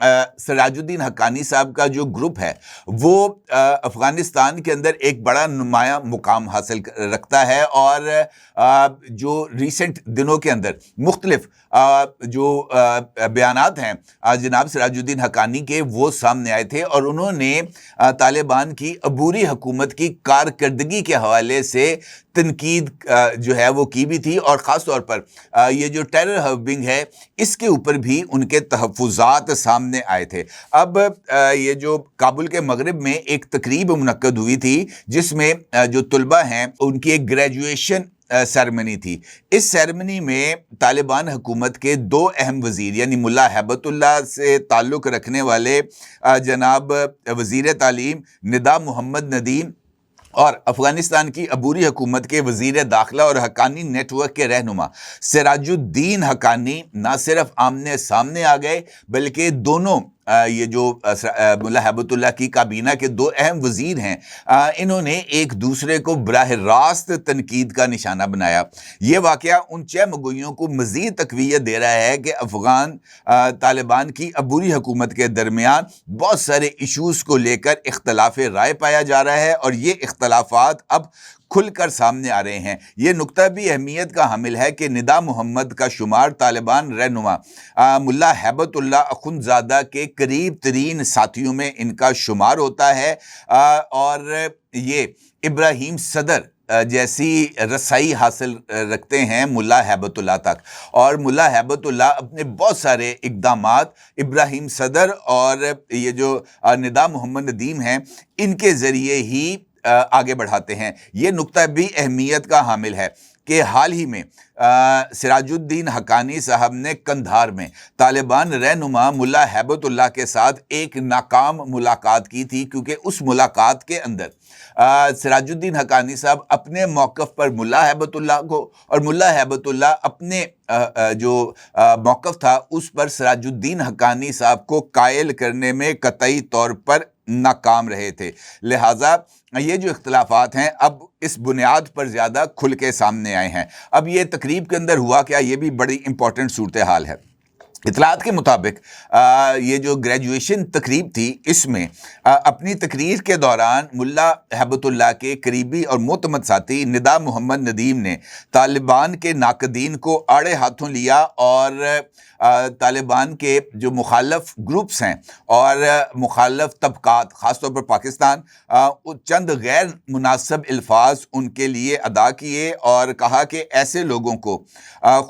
سراج الدین حقانی صاحب کا جو گروپ ہے وہ افغانستان کے اندر ایک بڑا نمایاں مقام حاصل رکھتا ہے، اور جو ریسنٹ دنوں کے اندر مختلف جو بیانات ہیں جناب سراج الدین حقانی کے، وہ سامنے آئے تھے، اور انہوں نے طالبان کی عبوری حکومت کی کارکردگی کے حوالے سے تنقید جو ہے وہ کی بھی تھی، اور خاص طور پر یہ جو ٹیرر ہربنگ ہے اس کے اوپر بھی ان کے تحفظات سامنے آئے تھے۔ اب یہ جو کابل کے مغرب میں ایک تقریب منعقد ہوئی تھی جس میں جو طلبہ ہیں ان کی ایک گریجویشن سیرمنی تھی۔ اس سیرمنی میں طالبان حکومت کے دو اہم وزیر، یعنی ملا ہیبت اللہ سے تعلق رکھنے والے جناب وزیر تعلیم ندا محمد ندیم، اور افغانستان کی عبوری حکومت کے وزیر داخلہ اور حقانی نیٹ ورک کے رہنما سراج الدین حقانی نہ صرف آمنے سامنے آ گئے، بلکہ دونوں یہ جو ملا ہیبت اللہ کی کابینہ کے دو اہم وزیر ہیں، انہوں نے ایک دوسرے کو براہ راست تنقید کا نشانہ بنایا۔ یہ واقعہ ان چہمگوئیوں کو مزید تقویت دے رہا ہے کہ افغان طالبان کی عبوری حکومت کے درمیان بہت سارے ایشوز کو لے کر اختلاف رائے پایا جا رہا ہے، اور یہ اختلافات اب کھل کر سامنے آ رہے ہیں۔ یہ نقطہ بھی اہمیت کا حامل ہے کہ ندا محمد کا شمار طالبان رہنما ملا ہیبت اللہ اخندزادہ کے قریب ترین ساتھیوں میں ان کا شمار ہوتا ہے، اور یہ ابراہیم صدر جیسی رسائی حاصل رکھتے ہیں ملا ہیبت اللہ تک، اور ملا ہیبت اللہ اپنے بہت سارے اقدامات ابراہیم صدر اور یہ جو ندا محمد ندیم ہیں ان کے ذریعے ہی آگے بڑھاتے ہیں۔ یہ نقطہ بھی اہمیت کا حامل ہے کہ حال ہی میں سراج الدین حقانی صاحب نے قندھار میں طالبان رہنما ملا ہیبت اللہ کے ساتھ ایک ناکام ملاقات کی تھی، کیونکہ اس ملاقات کے اندر سراج الدین حقانی صاحب اپنے موقف پر ملا ہیبت اللہ کو، اور ملا ہیبت اللہ اپنے جو موقف تھا اس پر سراج الدین حقانی صاحب کو قائل کرنے میں قطعی طور پر ناکام رہے تھے۔ لہٰذا یہ جو اختلافات ہیں اب اس بنیاد پر زیادہ کھل کے سامنے آئے ہیں۔ اب یہ تقریب کے اندر ہوا کیا، یہ بھی بڑی امپورٹنٹ صورتحال ہے۔ اطلاعات کے مطابق یہ جو گریجویشن تقریب تھی اس میں اپنی تقریر کے دوران ملا ہیبت اللہ کے قریبی اور معتمد ساتھی ندا محمد ندیم نے طالبان کے ناقدین کو آڑے ہاتھوں لیا، اور طالبان کے جو مخالف گروپس ہیں اور مخالف طبقات، خاص طور پر پاکستان، چند غیر مناسب الفاظ ان کے لیے ادا کیے، اور کہا کہ ایسے لوگوں کو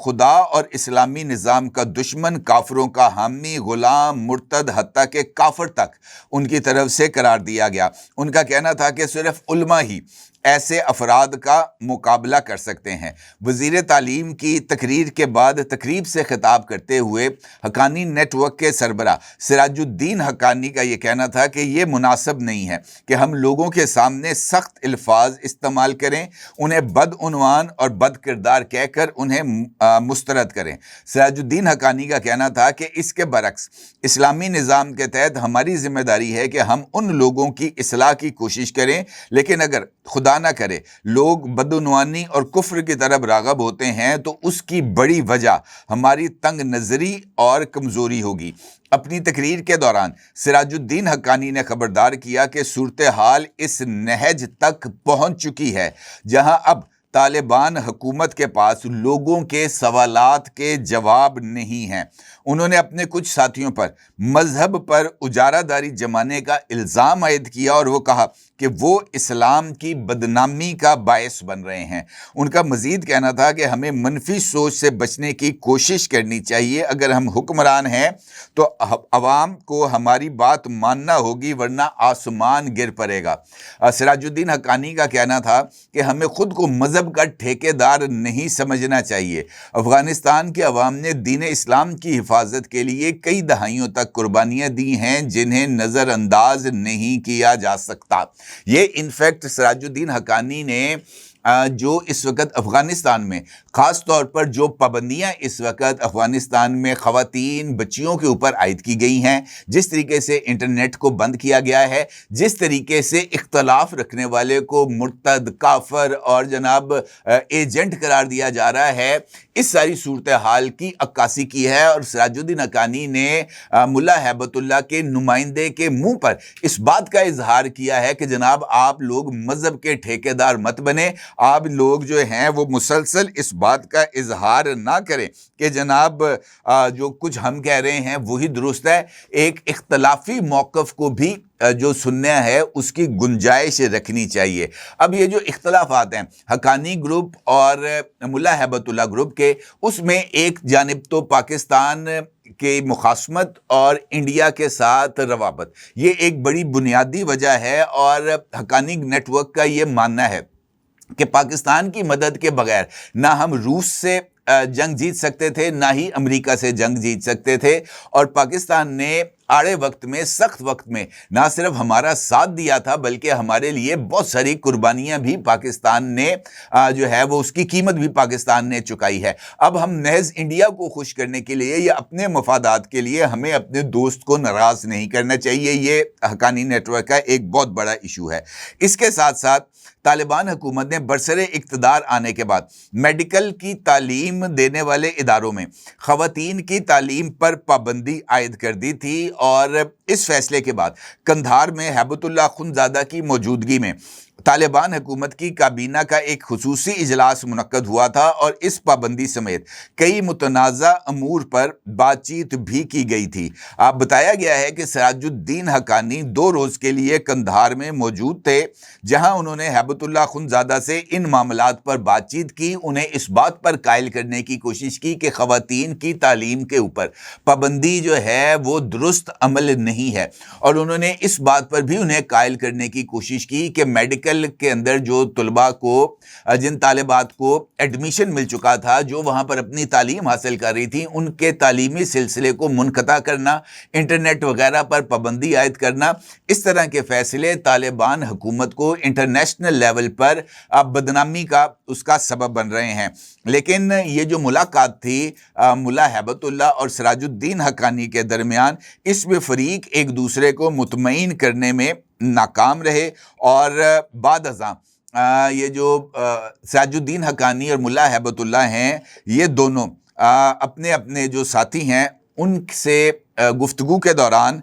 خدا اور اسلامی نظام کا دشمن، کافروں کا حامی، غلام، مرتد، حتیٰ کہ کافر تک ان کی طرف سے قرار دیا گیا۔ ان کا کہنا تھا کہ صرف علماء ہی ایسے افراد کا مقابلہ کر سکتے ہیں۔ وزیر تعلیم کی تقریر کے بعد تقریب سے خطاب کرتے ہوئے حقانی نیٹ ورک کے سربراہ سراج الدین حقانی کا یہ کہنا تھا کہ یہ مناسب نہیں ہے کہ ہم لوگوں کے سامنے سخت الفاظ استعمال کریں، انہیں بدعنوان اور بد کردار کہہ کر انہیں مسترد کریں۔ سراج الدین حقانی کا کہنا تھا کہ اس کے برعکس اسلامی نظام کے تحت ہماری ذمہ داری ہے کہ ہم ان لوگوں کی اصلاح کی کوشش کریں، لیکن اگر خدا نہ کرے لوگ بدعنوانی اور کفر کی طرف راغب ہوتے ہیں تو اس کی بڑی وجہ ہماری تنگ نظری اور کمزوری ہوگی۔ اپنی تقریر کے دوران سراج الدین حقانی نے خبردار کیا کہ صورتحال اس نہج تک پہنچ چکی ہے جہاں اب طالبان حکومت کے پاس لوگوں کے سوالات کے جواب نہیں ہیں۔ انہوں نے اپنے کچھ ساتھیوں پر مذہب پر اجارہ داری جمانے کا الزام عائد کیا، اور وہ کہا کہ وہ اسلام کی بدنامی کا باعث بن رہے ہیں۔ ان کا مزید کہنا تھا کہ ہمیں منفی سوچ سے بچنے کی کوشش کرنی چاہیے۔ اگر ہم حکمران ہیں تو عوام کو ہماری بات ماننا ہوگی، ورنہ آسمان گر پڑے گا۔ سراج الدین حقانی کا کہنا تھا کہ ہمیں خود کو مذہب کا ٹھیکیدار نہیں سمجھنا چاہیے۔ افغانستان کے عوام نے دین اسلام کی حفاظت کے لیے کئی دہائیوں تک قربانیاں دی ہیں جنہیں نظر انداز نہیں کیا جا سکتا۔ یہ انفیکٹ سراج الدین حقانی نے جو اس وقت افغانستان میں خاص طور پر جو پابندیاں اس وقت افغانستان میں خواتین بچیوں کے اوپر عائد کی گئی ہیں، جس طریقے سے انٹرنیٹ کو بند کیا گیا ہے، جس طریقے سے اختلاف رکھنے والے کو مرتد، کافر اور جناب ایجنٹ قرار دیا جا رہا ہے، اس ساری صورتحال کی عکاسی کی ہے۔ اور سراج الدین حقانی نے ملا ہیبت اللہ کے نمائندے کے منہ پر اس بات کا اظہار کیا ہے کہ جناب آپ لوگ مذہب کے ٹھیکیدار مت بنے، آپ لوگ جو ہیں وہ مسلسل اس بات کا اظہار نہ کریں کہ جناب جو کچھ ہم کہہ رہے ہیں وہی درست ہے۔ ایک اختلافی موقف کو بھی جو سننا ہے اس کی گنجائش رکھنی چاہیے۔ اب یہ جو اختلافات ہیں حقانی گروپ اور ملا ہیبت اللہ گروپ کے، اس میں ایک جانب تو پاکستان کے مخاصمت اور انڈیا کے ساتھ روابط، یہ ایک بڑی بنیادی وجہ ہے، اور حقانی نیٹ ورک کا یہ ماننا ہے کہ پاکستان کی مدد کے بغیر نہ ہم روس سے جنگ جیت سکتے تھے، نہ ہی امریکہ سے جنگ جیت سکتے تھے، اور پاکستان نے آڑے وقت میں، سخت وقت میں نہ صرف ہمارا ساتھ دیا تھا بلکہ ہمارے لیے بہت ساری قربانیاں بھی پاکستان نے جو ہے وہ اس کی قیمت بھی پاکستان نے چکائی ہے۔ اب ہم محض انڈیا کو خوش کرنے کے لیے یا اپنے مفادات کے لیے ہمیں اپنے دوست کو ناراض نہیں کرنا چاہیے، یہ حقانی نیٹ ورک کا ایک بہت بڑا ایشو ہے۔ اس کے ساتھ ساتھ طالبان حکومت نے برسر اقتدار آنے کے بعد میڈیکل کی تعلیم دینے والے اداروں میں خواتین کی تعلیم پر پابندی عائد کر دی تھی، اور اس فیصلے کے بعد قندھار میں ہیبت اللہ خنزادہ کی موجودگی میں طالبان حکومت کی کابینہ کا ایک خصوصی اجلاس منعقد ہوا تھا، اور اس پابندی سمیت کئی متنازع امور پر بات چیت بھی کی گئی تھی۔ بتایا گیا ہے کہ سراج الدین حقانی 2 روز کے لیے قندھار میں موجود تھے، جہاں انہوں نے ہیبت اللہ خنزادہ سے ان معاملات پر بات چیت کی، انہیں اس بات پر قائل کرنے کی کوشش کی کہ خواتین کی تعلیم کے اوپر پابندی جو ہے وہ درست عمل نہیں ہے، اور انہوں نے اس بات پر بھی انہیں قائل کرنے کی کوشش کی کہ میڈیکل کے اندر جو طلباء کو، جن طالبات کو ایڈمیشن مل چکا تھا، جو وہاں پر اپنی تعلیم حاصل کر رہی تھی، ان کے تعلیمی سلسلے کو منقطع کرنا، انٹرنیٹ وغیرہ پر پابندی عائد کرنا، اس طرح کے فیصلے طالبان حکومت کو انٹرنیشنل لیول پر بدنامی کا اس کا سبب بن رہے ہیں۔ لیکن یہ جو ملاقات تھی ملا ہیبت اللہ اور سراج الدین حقانی کے درمیان، اس میں فریق ایک دوسرے کو مطمئن کرنے میں ناکام رہے، اور بعد ازاں یہ جو سراج الدین حقانی اور ملا ہیبت اللہ ہیں، یہ دونوں اپنے اپنے جو ساتھی ہیں ان سے گفتگو کے دوران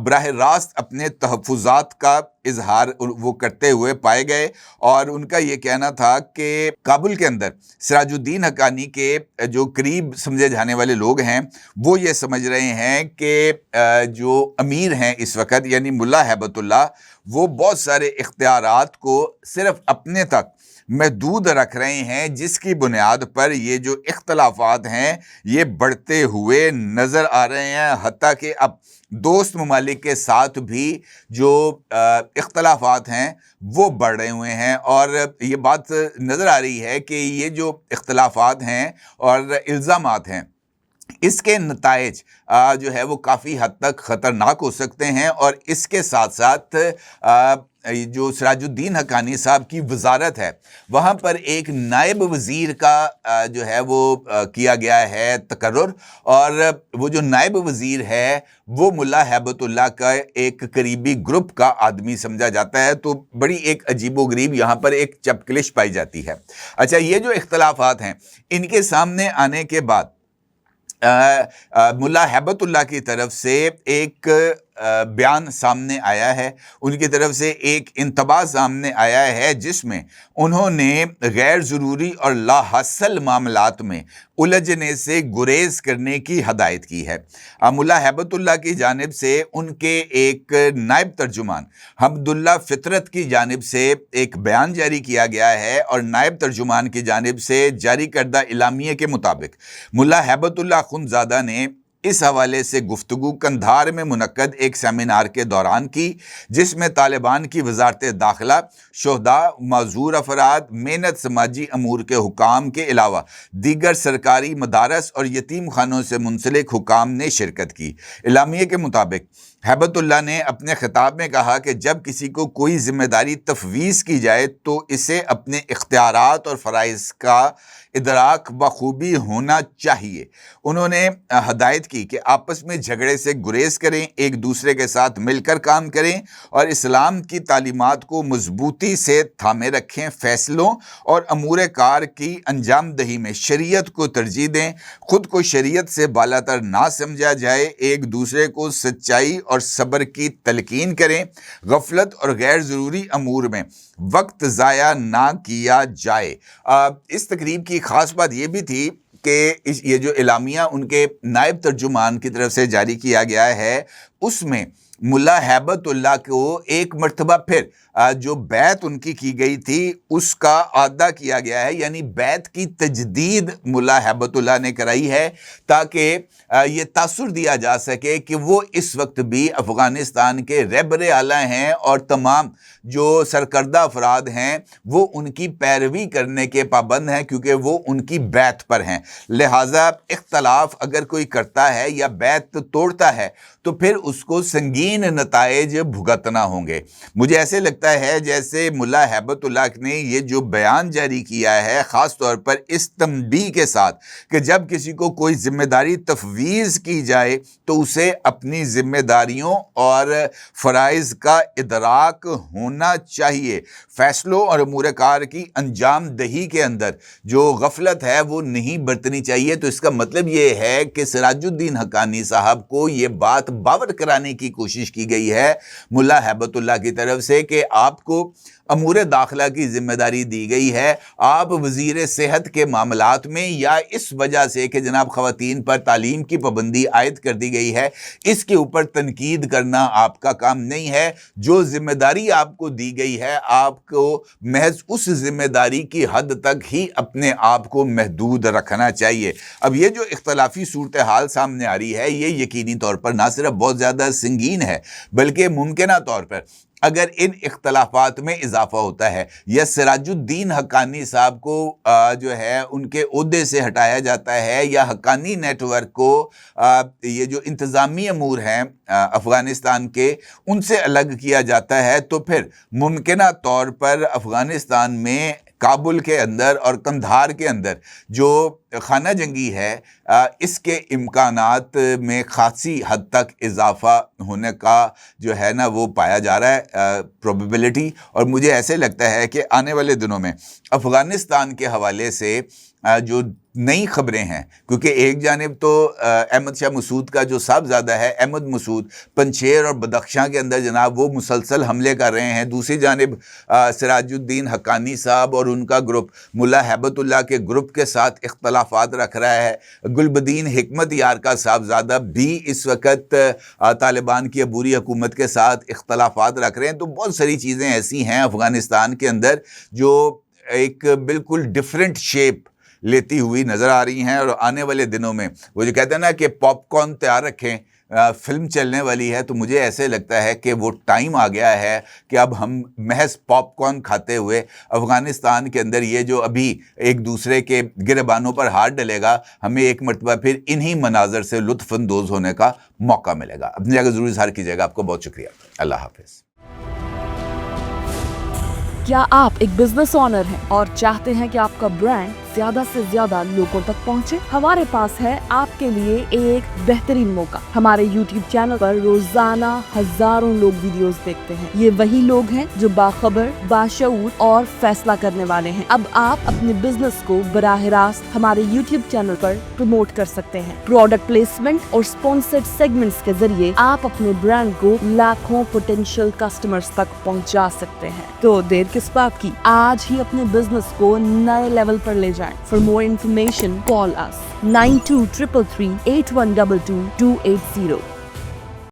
براہ راست اپنے تحفظات کا اظہار وہ کرتے ہوئے پائے گئے، اور ان کا یہ کہنا تھا کہ کابل کے اندر سراج الدین حقانی کے جو قریب سمجھے جانے والے لوگ ہیں وہ یہ سمجھ رہے ہیں کہ جو امیر ہیں اس وقت یعنی ملا ہیبت اللہ، وہ بہت سارے اختیارات کو صرف اپنے تک محدود رکھ رہے ہیں، جس کی بنیاد پر یہ جو اختلافات ہیں یہ بڑھتے ہوئے نظر آ رہے ہیں، حتیٰ کہ اب دوست ممالک کے ساتھ بھی جو اختلافات ہیں وہ بڑھ رہے ہوئے ہیں، اور یہ بات نظر آ رہی ہے کہ یہ جو اختلافات ہیں اور الزامات ہیں، اس کے نتائج جو ہے وہ کافی حد تک خطرناک ہو سکتے ہیں، اور اس کے ساتھ ساتھ جو سراج الدین حقانی صاحب کی وزارت ہے وہاں پر ایک نائب وزیر کا جو ہے وہ کیا گیا ہے تقرر، اور وہ جو نائب وزیر ہے وہ ملا ہیبت اللہ کا ایک قریبی گروپ کا آدمی سمجھا جاتا ہے، تو بڑی ایک عجیب و غریب یہاں پر ایک چپکلش پائی جاتی ہے۔ اچھا، یہ جو اختلافات ہیں ان کے سامنے آنے کے بعد ملا ہیبت اللہ کی طرف سے ایک بیان سامنے آیا ہے، ان کی طرف سے ایک انتباہ سامنے آیا ہے، جس میں انہوں نے غیر ضروری اور لا حاصل معاملات میں الجھنے سے گریز کرنے کی ہدایت کی ہے۔ ملا ہیبت اللہ کی جانب سے ان کے ایک نائب ترجمان حمد اللہ فطرت کی جانب سے ایک بیان جاری کیا گیا ہے، اور نائب ترجمان کی جانب سے جاری کردہ اعلامیے کے مطابق ملا ہیبت اللہ خنزادہ نے اس حوالے سے گفتگو قندھار میں منعقد ایک سیمینار کے دوران کی، جس میں طالبان کی وزارت داخلہ، شہداء، معذور افراد، محنت سماجی امور کے حکام کے علاوہ دیگر سرکاری مدارس اور یتیم خانوں سے منسلک حکام نے شرکت کی۔ اعلامیے کے مطابق ہیبت اللہ نے اپنے خطاب میں کہا کہ جب کسی کو کوئی ذمہ داری تفویض کی جائے تو اسے اپنے اختیارات اور فرائض کا ادراک بخوبی ہونا چاہیے۔ انہوں نے ہدایت کی کہ آپس میں جھگڑے سے گریز کریں، ایک دوسرے کے ساتھ مل کر کام کریں اور اسلام کی تعلیمات کو مضبوطی سے تھامے رکھیں۔ فیصلوں اور امور کار کی انجام دہی میں شریعت کو ترجیح دیں، خود کو شریعت سے بالاتر نہ سمجھا جائے، ایک دوسرے کو سچائی اور صبر کی تلقین کریں، غفلت اور غیر ضروری امور میں وقت ضائع نہ کیا جائے۔ اس تقریب کی خاص بات یہ بھی تھی کہ یہ جو اعلامیہ ان کے نائب ترجمان کی طرف سے جاری کیا گیا ہے، اس میں ملا ہیبت اللہ کو ایک مرتبہ پھر جو بیعت ان کی گئی تھی اس کا اعادہ کیا گیا ہے، یعنی بیعت کی تجدید ملا ہیبت اللہ نے کرائی ہے تاکہ یہ تاثر دیا جا سکے کہ وہ اس وقت بھی افغانستان کے رہبر اعلیٰ ہیں اور تمام جو سرکردہ افراد ہیں وہ ان کی پیروی کرنے کے پابند ہیں، کیونکہ وہ ان کی بیعت پر ہیں۔ لہٰذا اختلاف اگر کوئی کرتا ہے یا بیعت توڑتا ہے تو پھر اس کو سنگین نتائج بھگتنا ہوں گے۔ مجھے ایسے لگتا ہے جیسے ملا ہیبت اللہ نے یہ جو بیان جاری کیا ہے خاص طور پر اس تنبیہ کے ساتھ کہ جب کسی کو کوئی ذمہ داری تفویض کی جائے تو اسے اپنی ذمہ داریوں اور فرائض کا ادراک ہونا چاہیے۔ فیصلوں اور امور کار کی انجام دہی کے اندر جو غفلت ہے وہ نہیں برتنی چاہیے۔ تو اس کا مطلب یہ ہے کہ سراج الدین حقانی صاحب کو یہ بات باور کرانے کی کوشش کی گئی ہے ملا ہیبت اللہ کی طرف سے کہ آپ کو امور داخلہ کی ذمہ داری دی گئی ہے، آپ وزیر صحت کے معاملات میں یا اس وجہ سے کہ جناب خواتین پر تعلیم کی پابندی عائد کر دی گئی ہے اس کے اوپر تنقید کرنا آپ کا کام نہیں ہے۔ جو ذمہ داری آپ کو دی گئی ہے آپ کو محض اس ذمہ داری کی حد تک ہی اپنے آپ کو محدود رکھنا چاہیے۔ اب یہ جو اختلافی صورتحال سامنے آ رہی ہے یہ یقینی طور پر نہ صرف بہت زیادہ سنگین ہے بلکہ ممکنہ طور پر اگر ان اختلافات میں اضافہ ہوتا ہے یا سراج الدین حقانی صاحب کو جو ہے ان کے عہدے سے ہٹایا جاتا ہے یا حقانی نیٹ ورک کو یہ جو انتظامی امور ہیں افغانستان کے ان سے الگ کیا جاتا ہے تو پھر ممکنہ طور پر افغانستان میں کابل کے اندر اور قندھار کے اندر جو خانہ جنگی ہے اس کے امکانات میں خاصی حد تک اضافہ ہونے کا جو ہے نا وہ پایا جا رہا ہے پروبیبلٹی۔ اور مجھے ایسے لگتا ہے کہ آنے والے دنوں میں افغانستان کے حوالے سے جو نئی خبریں ہیں، کیونکہ ایک جانب تو احمد شاہ مسعود کا جو صاحبزادہ ہے احمد مسعود پنچیر اور بدخشاں کے اندر جناب وہ مسلسل حملے کر رہے ہیں، دوسری جانب سراج الدین حقانی صاحب اور ان کا گروپ ملا ہیبت اللہ کے گروپ کے ساتھ اختلافات رکھ رہا ہے۔ گلبدین حکمت یار کا صاحبزادہ بھی اس وقت طالبان کی عبوری حکومت کے ساتھ اختلافات رکھ رہے ہیں۔ تو بہت ساری چیزیں ایسی ہیں افغانستان کے اندر جو ایک بالکل ڈیفرنٹ شیپ لیتی ہوئی نظر آ رہی ہیں، اور آنے والے دنوں میں وہ جو کہتے ہیں نا کہ پاپ کارن تیار رکھیں، فلم چلنے والی ہے، تو مجھے ایسے لگتا ہے کہ وہ ٹائم آ گیا ہے کہ اب ہم محض پاپ کارن کھاتے ہوئے افغانستان کے اندر یہ جو ابھی ایک دوسرے کے گربانوں پر ہاتھ ڈلے گا، ہمیں ایک مرتبہ پھر انہی مناظر سے لطف اندوز ہونے کا موقع ملے گا۔ اپنی جگہ ضرور اظہار کیجیے گا۔ آپ کو بہت شکریہ۔ اللہ حافظ۔ کیا آپ ایک بزنس اونر ہیں اور چاہتے ہیں کہ آپ کا برانڈ زیادہ سے زیادہ لوگوں تک پہنچے؟ ہمارے پاس ہے آپ کے لیے ایک بہترین موقع۔ ہمارے یوٹیوب چینل پر روزانہ ہزاروں لوگ ویڈیوز دیکھتے ہیں۔ یہ وہی لوگ ہیں جو باخبر، باشعور اور فیصلہ کرنے والے ہیں۔ اب آپ اپنے بزنس کو براہ راست ہمارے یوٹیوب چینل پر پروموٹ کر سکتے ہیں۔ پروڈکٹ پلیسمنٹ اور اسپانسرڈ سیگمنٹس کے ذریعے آپ اپنے برانڈ کو لاکھوں پوٹینشیل کسٹمرز تک پہنچا سکتے ہیں۔ تو دیر کس بات کی؟ آج ہی اپنے بزنس کو نئے لیول پر لے جائیں۔ For more information, call us 9233 8122 280.